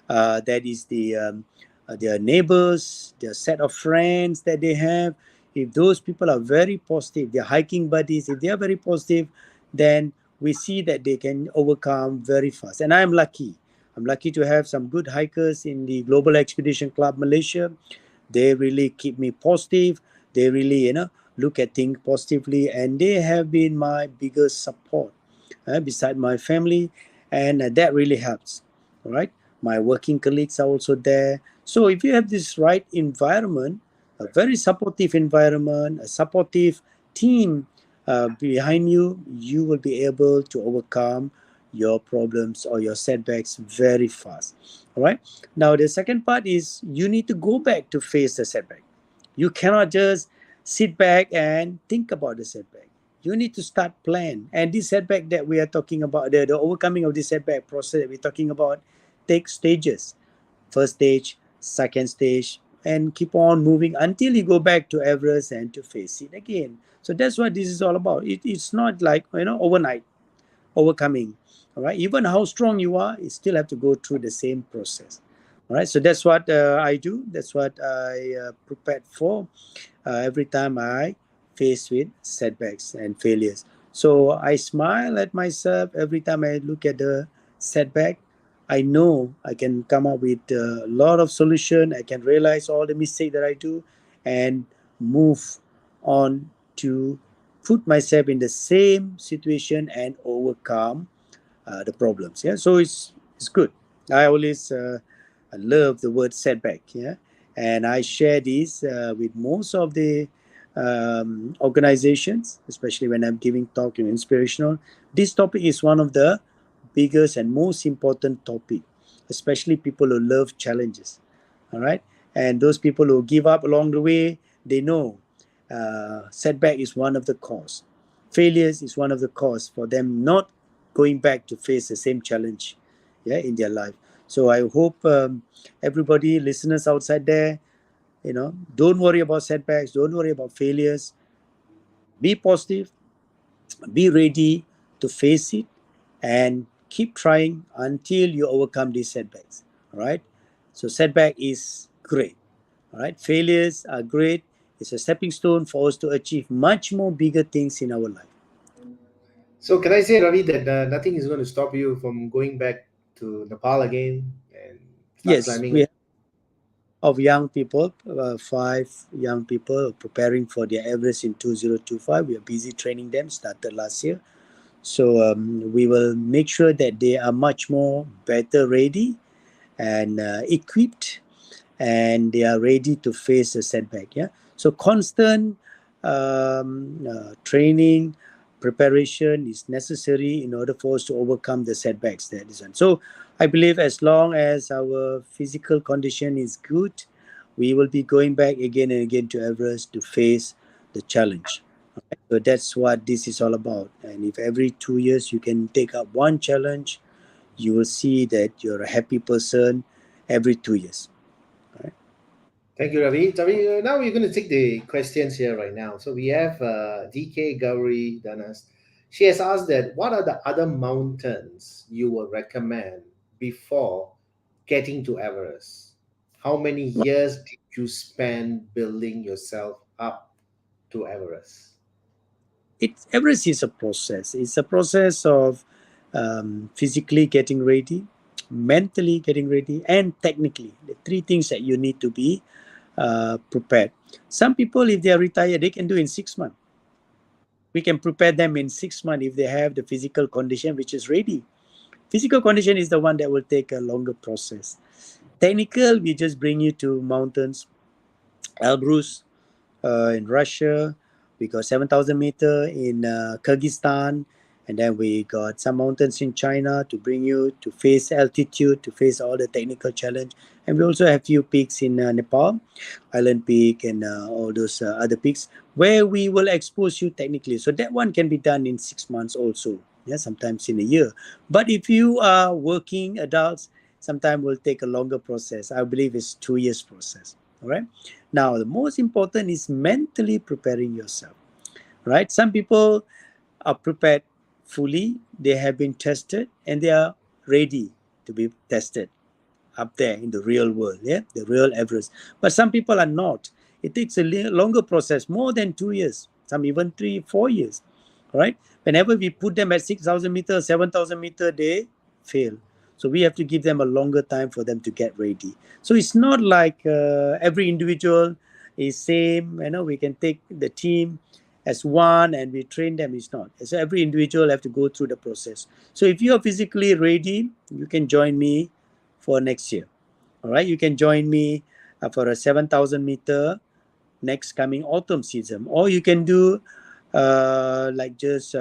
that is the their neighbors, their set of friends that they have. If those people are very positive, their hiking buddies, if they are very positive, then we see that they can overcome very fast. And I'm lucky. I'm lucky to have some good hikers in the Global Expedition Club Malaysia. They really keep me positive. They really, look at things positively, and they have been my biggest support beside my family, and that really helps. All right, my working colleagues are also there. So if you have this right environment, a very supportive environment, a supportive team behind you, you will be able to overcome your problems or your setbacks very fast. All right. Now the second part is you need to go back to face the setback. You cannot just sit back and think about the setback. You need to start plan. And this setback that we are talking about, the overcoming of this setback process that we're talking about, takes stages. First stage, second stage, and keep on moving until you go back to Everest and to face it again. So that's what this is all about. It's not like overnight overcoming. All right, even how strong you are, you still have to go through the same process. All right, so that's what I do. That's what I prepared for every time I face with setbacks and failures. So I smile at myself every time I look at the setback. I know I can come up with a lot of solution. I can realize all the mistake that I do and move on to put myself in the same situation and overcome the problems. Yeah, so it's good. I always I love the word setback. Yeah, and I share this with most of the organizations, especially when I'm giving talk in inspirational. This topic is one of the biggest and most important topic, especially people who love challenges. All right, and those people who give up along the way, they know setback is one of the cause. Failures is one of the cause for them not going back to face the same challenge, yeah, in their life. So I hope everybody, listeners outside there, don't worry about setbacks, don't worry about failures. Be positive, be ready to face it, and keep trying until you overcome these setbacks. All right. So setback is great. All right. Failures are great. It's a stepping stone for us to achieve much more bigger things in our life. So can I say, Ravi, that nothing is going to stop you from going back to Nepal again and start Yes, climbing? we have of young people, five young people preparing for their Everest in 2025. We are busy training them, started last year. So we will make sure that they are much more better ready and equipped, and they are ready to face a setback. Yeah. So constant training, preparation is necessary in order for us to overcome the setbacks that is on. So I believe as long as our physical condition is good, we will be going back again and again to Everest to face the challenge. So that's what this is all about. And if every 2 years you can take up one challenge, you will see that you're a happy person every 2 years. Right? Thank you, Ravi. Ravi, now we're going to take the questions here right now. So we have DK Gauri Danas. She has asked that what are the other mountains you would recommend before getting to Everest? How many years did you spend building yourself up to Everest? Everest is a process. It's a process of physically getting ready, mentally getting ready, and technically. The three things that you need to be prepared. Some people, if they are retired, they can do in 6 months. We can prepare them in 6 months if they have the physical condition which is ready. Physical condition is the one that will take a longer process. Technical, we just bring you to mountains, Elbrus in Russia. We got 7,000 meter in Kyrgyzstan. And then we got some mountains in China to bring you to face altitude, to face all the technical challenge. And we also have few peaks in Nepal, Island Peak and all those other peaks where we will expose you technically. So that one can be done in 6 months also. Yeah, sometimes in a year. But if you are working adults, sometimes will take a longer process. I believe it's 2 years process. All right. Now, the most important is mentally preparing yourself, right? Some people are prepared fully, they have been tested, and they are ready to be tested. up there in the real world, yeah, the real Everest. But some people are not. It takes a longer process, more than 2 years, some even 3, 4 years. All right. Whenever we put them at 6,000 meters, 7,000 meter, they fail. So we have to give them a longer time for them to get ready. So it's not like every individual is same. We can take the team as one and we train them. It's not. So every individual have to go through the process. So if you are physically ready, you can join me for next year. All right, you can join me for a 7,000 meter next coming autumn season, or you can do like just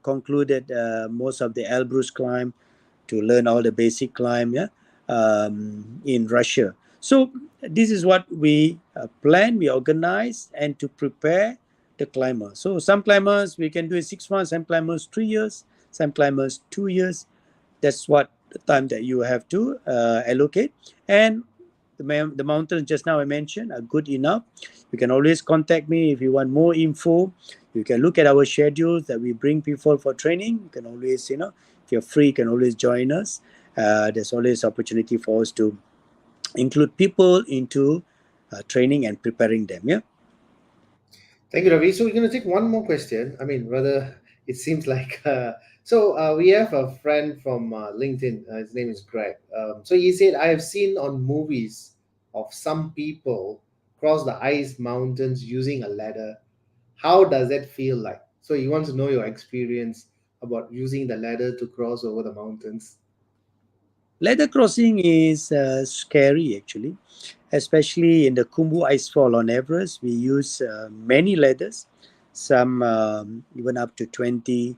concluded most of the Elbrus climb to learn all the basic climb, yeah, in Russia. So this is what we plan, we organize, and to prepare the climber. So some climbers we can do in 6 months, some climbers 3 years, some climbers 2 years. That's what the time that you have to allocate. And the mountains just now I mentioned are good enough. You can always contact me if you want more info. You can look at our schedules that we bring people for training. You can always, if you're free, you can always join us. There's always opportunity for us to include people into training and preparing them. Yeah. Thank you, Ravi. So we're going to take one more question. I mean, rather, it seems like we have a friend from LinkedIn. His name is Greg. So he said, I have seen on movies of some people cross the ice mountains using a ladder. How does that feel like? So he wants to know your experience about using the ladder to cross over the mountains. Ladder crossing is scary actually, especially in the Kumbu Icefall on Everest. We use many ladders, some even up to 20,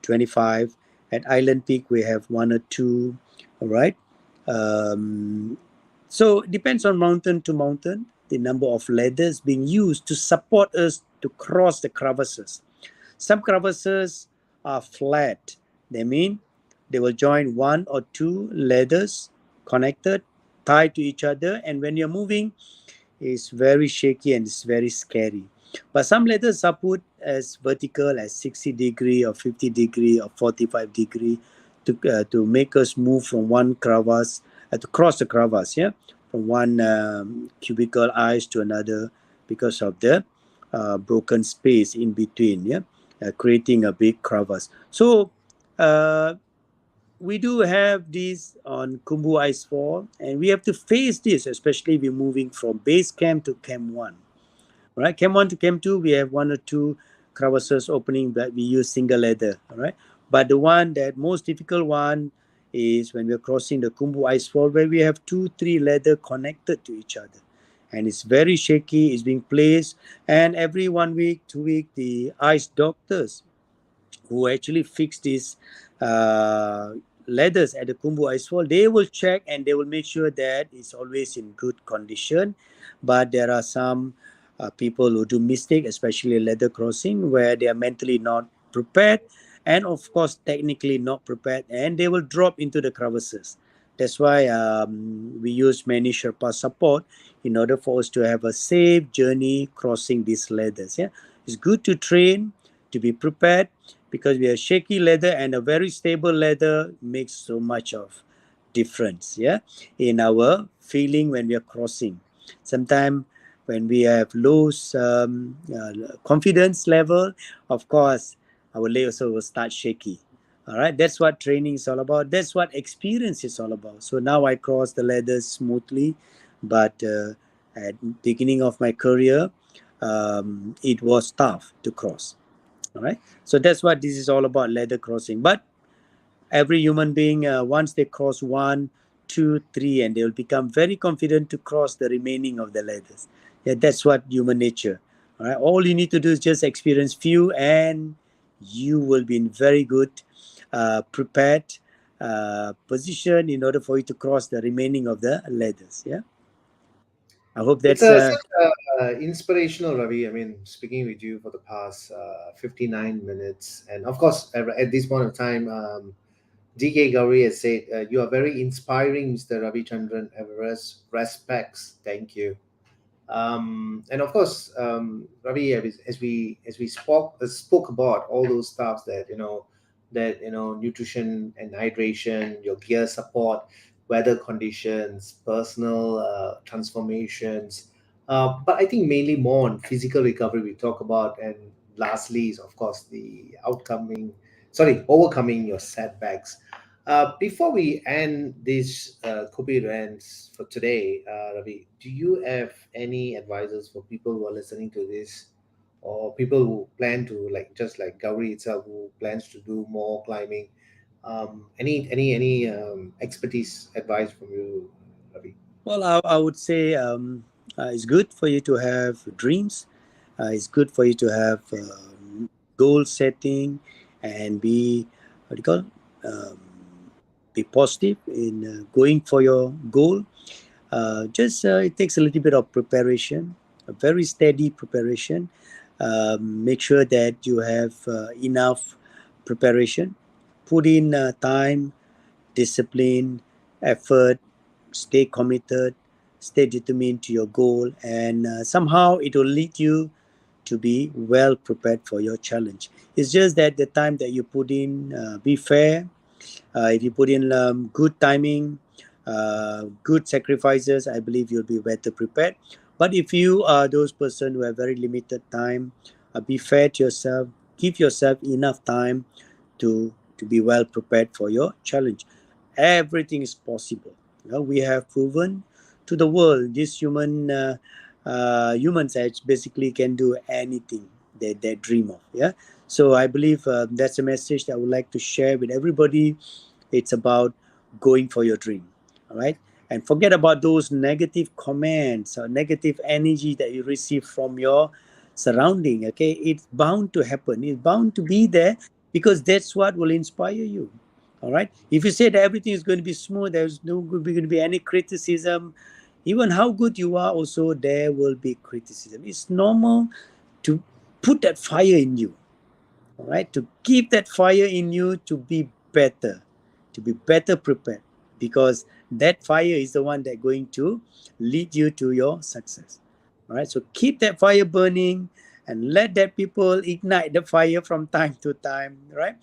25. At Island Peak, we have one or two. All right. Um, so it depends on mountain to mountain, the number of ladders being used to support us to cross the crevasses. Some crevasses are flat. They mean they will join one or two ladders connected, tied to each other, and when you're moving, it's very shaky and it's very scary. But some ladders are put as vertical as 60 degree or 50 degree or 45 degree to make us move from one crevasse to cross the crevasse, yeah, from one cubicle ice to another because of the broken space in between, yeah, creating a big crevasse. So uh, we do have this on Kumbu Icefall, and we have to face this, especially if we're moving from base camp to Camp 1. All right, Camp 1 to Camp 2, we have one or two crevasses opening, but we use single ladder. All right, but the one that most difficult one is when we're crossing the Kumbu Icefall, where we have 2, 3 ladder connected to each other. And it's very shaky, it's being placed, and every 1 week, 2 week, the ice doctors who actually fix these uh, ladders at the Kumbu Icefall, they will check and they will make sure that it's always in good condition. But there are some people who do mistake, especially ladder crossing, where they are mentally not prepared and of course technically not prepared, and they will drop into the crevasses. That's why we use many Sherpa support in order for us to have a safe journey crossing these ladders. Yeah, it's good to train, to be prepared, because we have shaky leather and a very stable leather makes so much of difference, yeah, in our feeling when we are crossing. Sometimes when we have low confidence level, of course our leg also will start shaky. All right, that's what training is all about, that's what experience is all about. So now I cross the ladders smoothly, but at beginning of my career, it was tough to cross. All right, so that's what this is all about, ladder crossing. But every human being, once they cross 1, 2, 3, and they will become very confident to cross the remaining of the ladders. Yeah, that's what human nature. All right, all you need to do is just experience few and you will be in very good prepared position in order for you to cross the remaining of the ladders. Yeah, I hope It's that's such inspirational, Ravi. I mean, speaking with you for the past 59 minutes. And of course, at this point of time, DK Gauri has said, you are very inspiring, Mr. Ravichandran Everest. Respects. Thank you. And of course, Ravi, as we spoke about all those stuff that nutrition and hydration, your gear support. weather conditions, personal transformations. But I think mainly more on physical recovery we talk about, and lastly is of course the overcoming your setbacks. Before we end this Kopi rants for today, Ravi, do you have any advices for people who are listening to this, or people who plan to, like just like Gauri itself, who plans to do more climbing? Any expertise advice from you, Ravi? Well, I would say it's good for you to have dreams. It's good for you to have goal setting and be what do you call um, be positive in going for your goal. Just it takes a little bit of preparation, a very steady preparation. Make sure that you have enough preparation. Put in time, discipline, effort, stay committed, stay determined to your goal, and somehow it will lead you to be well prepared for your challenge. It's just that the time that you put in, be fair. If you put in good timing, good sacrifices, I believe you'll be better prepared. But if you are those person who have very limited time, be fair to yourself. Give yourself enough time to be well prepared for your challenge. Everything is possible. We have proven to the world this humans basically can do anything they dream of. Yeah. So I believe that's a message that I would like to share with everybody. It's about going for your dream. All right. And forget about those negative comments or negative energy that you receive from your surrounding. Okay. It's bound to happen. It's bound to be there because that's what will inspire you. All right. If you say that everything is going to be smooth, there's no going to be any criticism. Even how good you are, also there will be criticism. It's normal to put that fire in you. All right. To keep that fire in you to be better prepared, because that fire is the one that going to lead you to your success. All right. So keep that fire burning and let that people ignite the fire from time to time, right?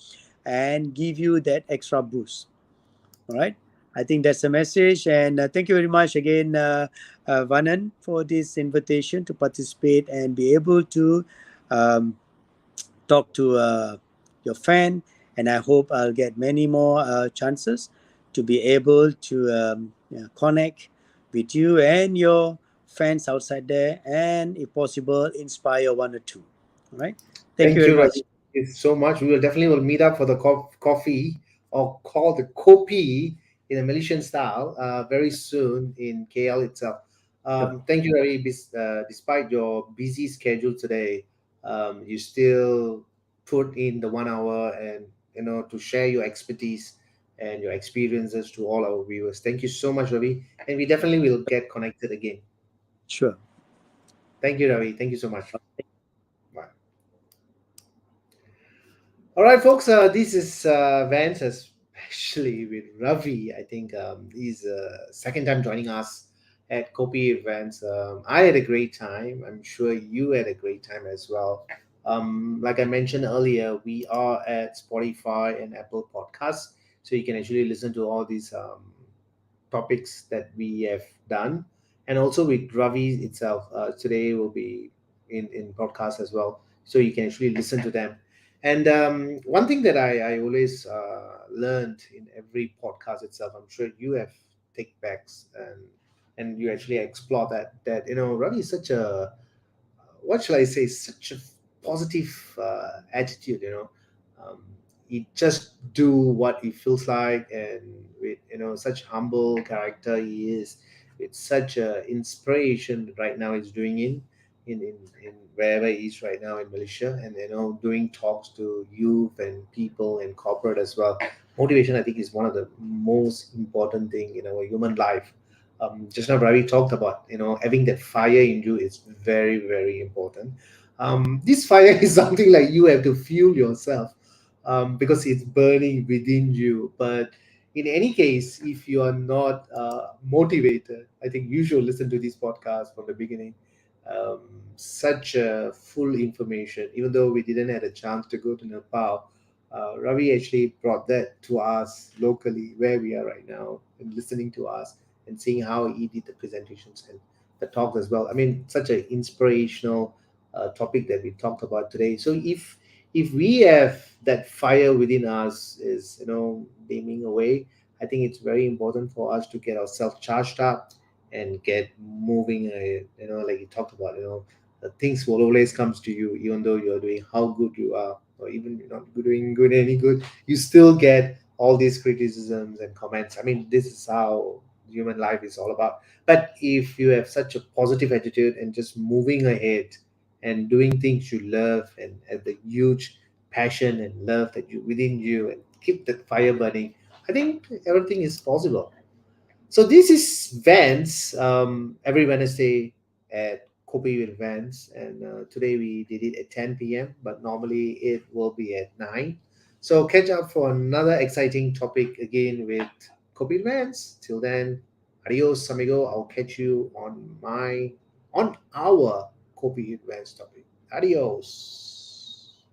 And give you that extra boost. All right. I think that's the message. And thank you very much again, Vanan, for this invitation to participate and be able to um, talk to your fan. And I hope I'll get many more chances to be able to connect with you and your fans outside there. And if possible, inspire one or two. All right. Thank you Thank very you, much. Ravi. Thank you so much. We will definitely will meet up for the coffee, or call the Kopi in a Malaysian style, very soon in KL itself. Sure. Thank you, Ravi. Despite your busy schedule today, you still put in the 1 hour, and to share your expertise and your experiences to all our viewers. Thank you so much, Ravi. And we definitely will get connected again. Sure. Thank you, Ravi. Thank you so much. Bye. All right, folks. This is Vance, especially with Ravi. I think he's second time joining us at Kopi Vans. I had a great time. I'm sure you had a great time as well. Like I mentioned earlier, we are at Spotify and Apple Podcasts, so you can actually listen to all these topics that we have done, and also with Ravi itself. Today will be in podcast as well, so you can actually listen to them. And one thing that I always learned in every podcast itself, I'm sure you have take backs, and you actually explore that Ravi is such a, what shall I say, such a positive attitude. He just do what he feels like, and with such humble character he is, with such a inspiration right now he's doing in wherever he is right now in Malaysia, and doing talks to youth and people and corporate as well. Motivation, I think, is one of the most important thing in our human life. Just now Ravi talked about having that fire in you is very, very important. This fire is something like you have to fuel yourself, because it's burning within you. But in any case, if you are not motivated, I think you should listen to this podcast from the beginning. Such full information, even though we didn't have a chance to go to Nepal. Ravi actually brought that to us locally where we are right now and listening to us and seeing how he did the presentations and the talk as well. I mean, such an inspirational topic that we talked about today. So if we have that fire within us is dimming away, I think it's very important for us to get ourselves charged up and get moving. Like you talked about, things will always comes to you, even though you're doing how good you are, or even you're not doing good any good, you still get all these criticisms and comments. I mean, this is how human life is all about. But if you have such a positive attitude and just moving ahead and doing things you love and have the huge passion and love that you within you and keep that fire burning, I think everything is possible. So this is Vans every Wednesday at Kopi with Vans, and today we did it at 10 p.m. But normally it will be at 9. So catch up for another exciting topic again with Kopi with Vans. Till then, adios, amigo. I'll catch you on our Kopi with Vans topic. Adios.